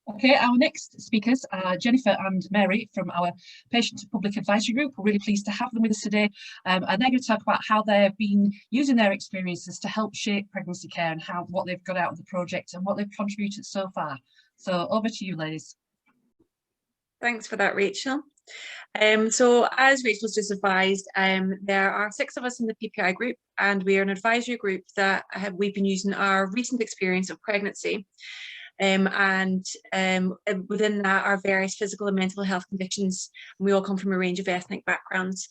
Okay, our next speakers are Jennifer and Mary from our Patient to Public Advisory Group. We're really pleased to have them with us today, and they're going to talk about how they've been using their experiences to help shape pregnancy care and what they've got out of the project and what they've contributed so far. So over to you, ladies. Thanks for that, Rachel. So as Rachel's just advised, there are 6 of us in the PPI group, and we are an advisory group that we've been using our recent experience of pregnancy. Within that are various physical and mental health conditions, and we all come from a range of ethnic backgrounds.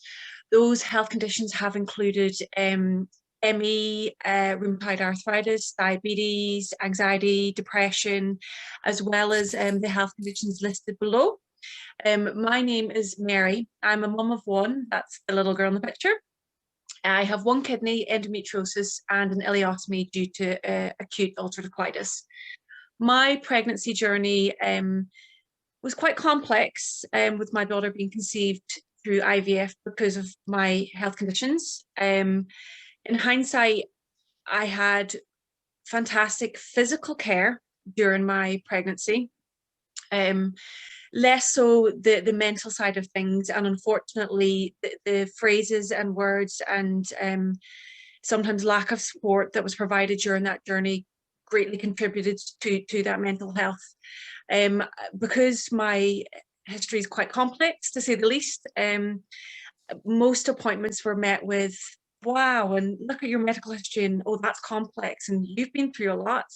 Those health conditions have included ME, rheumatoid arthritis, diabetes, anxiety, depression, as well as the health conditions listed below. My name is Mary. I'm a mum of 1, that's the little girl in the picture. I have 1 kidney, endometriosis, and an ileotomy due to acute ulcerative colitis. My pregnancy journey was quite complex, with my daughter being conceived through IVF because of my health conditions. In hindsight, I had fantastic physical care during my pregnancy, less so the mental side of things, and unfortunately the phrases and words and sometimes lack of support that was provided during that journey greatly contributed to that mental health. Because my history is quite complex, to say the least, most appointments were met with, wow, and look at your medical history, and oh, that's complex, and you've been through a lot,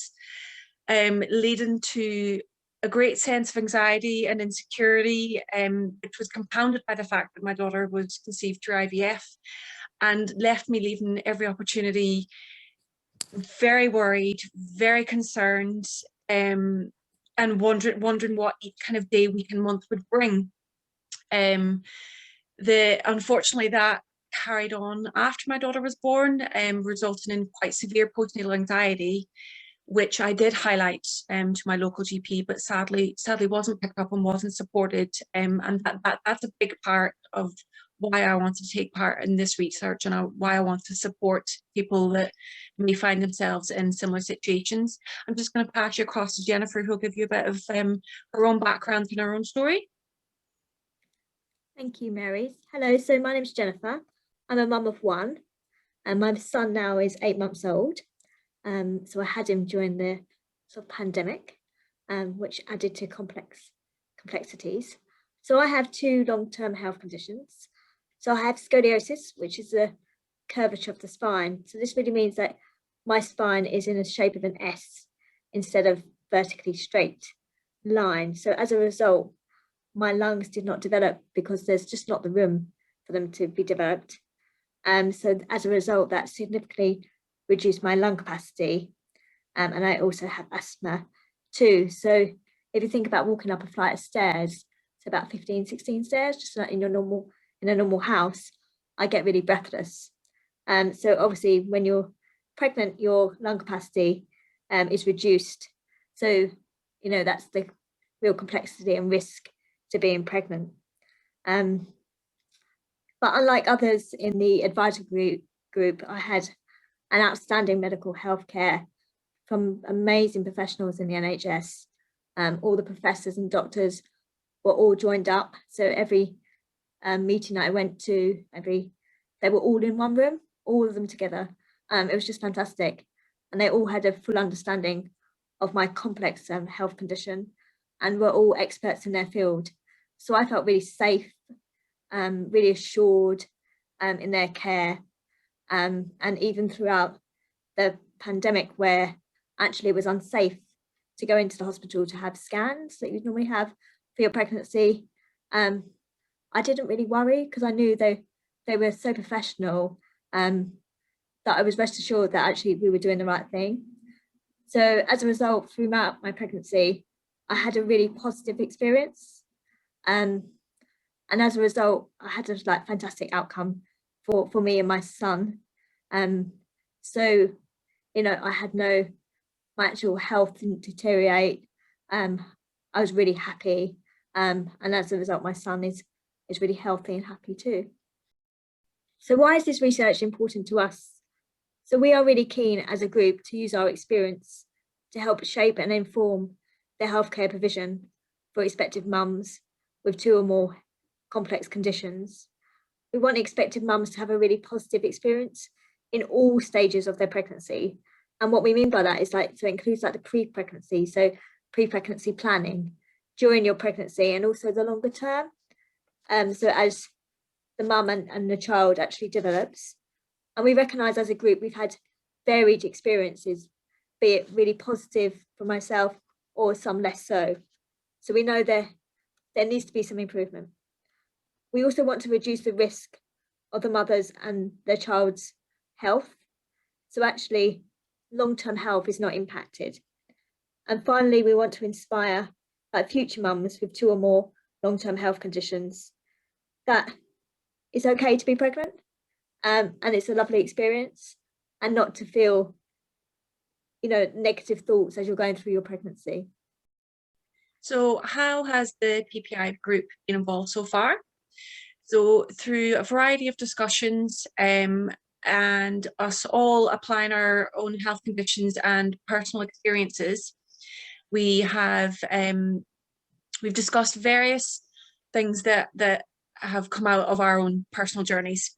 leading to a great sense of anxiety and insecurity, which was compounded by the fact that my daughter was conceived through IVF, and left me leaving every opportunity very worried, very concerned, and wondering what each kind of day, week and month would bring. Unfortunately that carried on after my daughter was born, resulting in quite severe postnatal anxiety, which I did highlight to my local GP, but sadly wasn't picked up and wasn't supported, and that's a big part of why I wanted to take part in this research, and why I want to support people that may find themselves in similar situations. I'm just going to pass you across to Jennifer, who'll give you a bit of her own background and her own story. Thank you, Mary. Hello, so my name's Jennifer. I'm a mum of 1, and my son now is 8 months old. So I had him during the sort of pandemic, which added to complexities. So I have 2 long-term health conditions. So I have scoliosis, which is the curvature of the spine. So this really means that my spine is in the shape of an S instead of vertically straight line. So as a result, my lungs did not develop because there's just not the room for them to be developed. So as a result, that significantly reduced my lung capacity. And I also have asthma too. So if you think about walking up a flight of stairs, it's about 15, 16 stairs, just like in a normal house, I get really breathless. So obviously when you're pregnant, your lung capacity is reduced. So, that's the real complexity and risk to being pregnant. But unlike others in the advisory group, I had an outstanding medical health care from amazing professionals in the NHS. All the professors and doctors were all joined up. So every meeting I went to, they were all in one room, all of them together. It was just fantastic. And they all had a full understanding of my complex health condition, and were all experts in their field. So I felt really safe, really assured in their care. And even throughout the pandemic, where actually it was unsafe to go into the hospital to have scans that you'd normally have for your pregnancy, I didn't really worry, because I knew they were so professional, that I was rest assured that actually we were doing the right thing. So as a result, throughout my pregnancy, I had a really positive experience. And as a result, I had a fantastic outcome for me and my son. So, I had my actual health didn't deteriorate. I was really happy. And as a result, my son is really healthy and happy too. So why is this research important to us? So we are really keen as a group to use our experience to help shape and inform the healthcare provision for expected mums with 2 or more complex conditions. We want expected mums to have a really positive experience in all stages of their pregnancy. And what we mean by that is like, so it includes like the pre-pregnancy, so pre-pregnancy planning, during your pregnancy, and also the longer term. So as the mum and the child actually develops. And we recognise as a group, we've had varied experiences, be it really positive for myself or some less so. So we know there needs to be some improvement. We also want to reduce the risk of the mothers and their child's health. So actually, long-term health is not impacted. And finally, we want to inspire future mums with 2 or more long-term health conditions that it's okay to be pregnant, and it's a lovely experience, and not to feel, negative thoughts as you're going through your pregnancy. So how has the PPI group been involved so far? So through a variety of discussions and us all applying our own health conditions and personal experiences, we've discussed various things that have come out of our own personal journeys,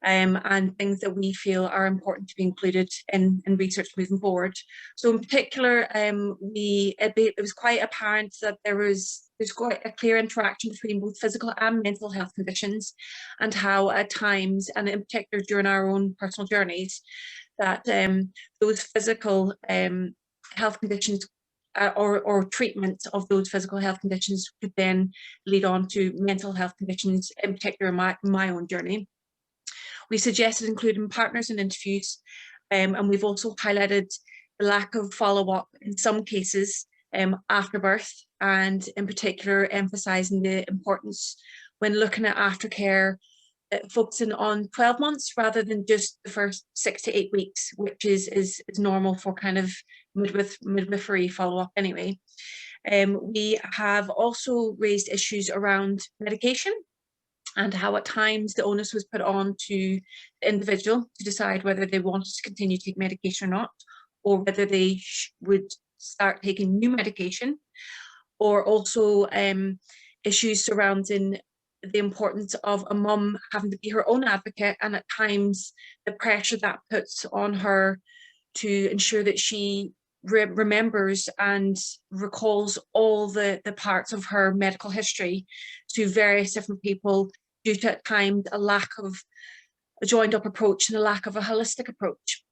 and things that we feel are important to be included in research moving forward. So in particular, it was quite apparent that there's quite a clear interaction between both physical and mental health conditions, and how at times, and in particular during our own personal journeys, that those physical health conditions or treatment of those physical health conditions could then lead on to mental health conditions, in particular my own journey. We suggested including partners in interviews, and we've also highlighted the lack of follow-up in some cases after birth, and in particular emphasising the importance when looking at aftercare, focusing on 12 months rather than just the first 6 to 8 weeks, which is normal for kind of midwifery follow-up anyway. We have also raised issues around medication, and how at times the onus was put on to the individual to decide whether they wanted to continue to take medication or not, or whether they would start taking new medication, or also issues surrounding the importance of a mum having to be her own advocate, and at times the pressure that puts on her to ensure that she remembers and recalls all the parts of her medical history to various different people, due to at times a lack of a joined up approach and a lack of a holistic approach.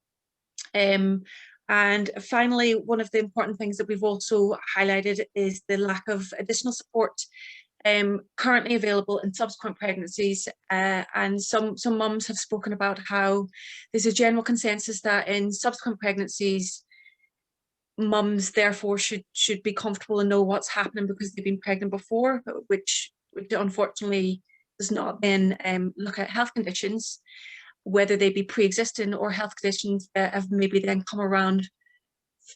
And finally, one of the important things that we've also highlighted is the lack of additional support currently available in subsequent pregnancies, and some mums have spoken about how there's a general consensus that in subsequent pregnancies mums therefore should be comfortable and know what's happening because they've been pregnant before, which unfortunately does not then look at health conditions, whether they be pre-existing or health conditions that have maybe then come around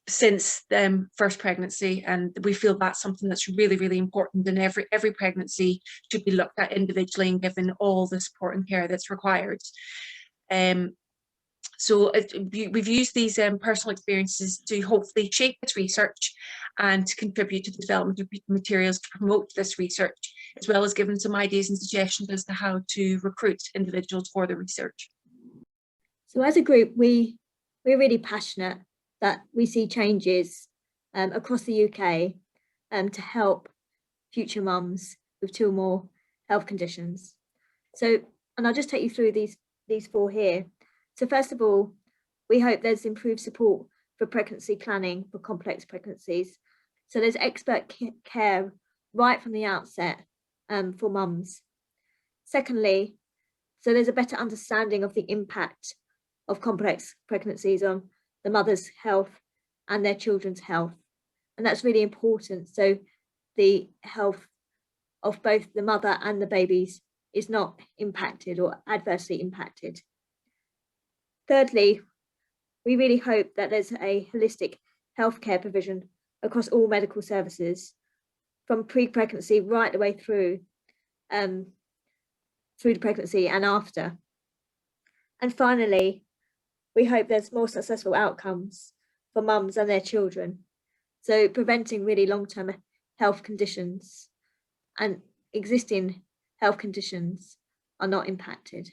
since first pregnancy. And we feel that's something that's really, really important, and every pregnancy should be looked at individually and given all the support and care that's required. So we've used these personal experiences to hopefully shape this research and to contribute to the development of materials to promote this research, as well as giving some ideas and suggestions as to how to recruit individuals for the research. So as a group, we're really passionate that we see changes across the UK to help future mums with 2 or more health conditions. So, and I'll just take you through these 4 here. So first of all, we hope there's improved support for pregnancy planning for complex pregnancies. So there's expert care right from the outset for mums. Secondly, so there's a better understanding of the impact of complex pregnancies on the mother's health and their children's health. And that's really important. So the health of both the mother and the babies is not impacted or adversely impacted. Thirdly, we really hope that there's a holistic healthcare provision across all medical services, from pre-pregnancy right the way through the pregnancy and after. And finally, we hope there's more successful outcomes for mums and their children. So preventing really long-term health conditions, and existing health conditions are not impacted.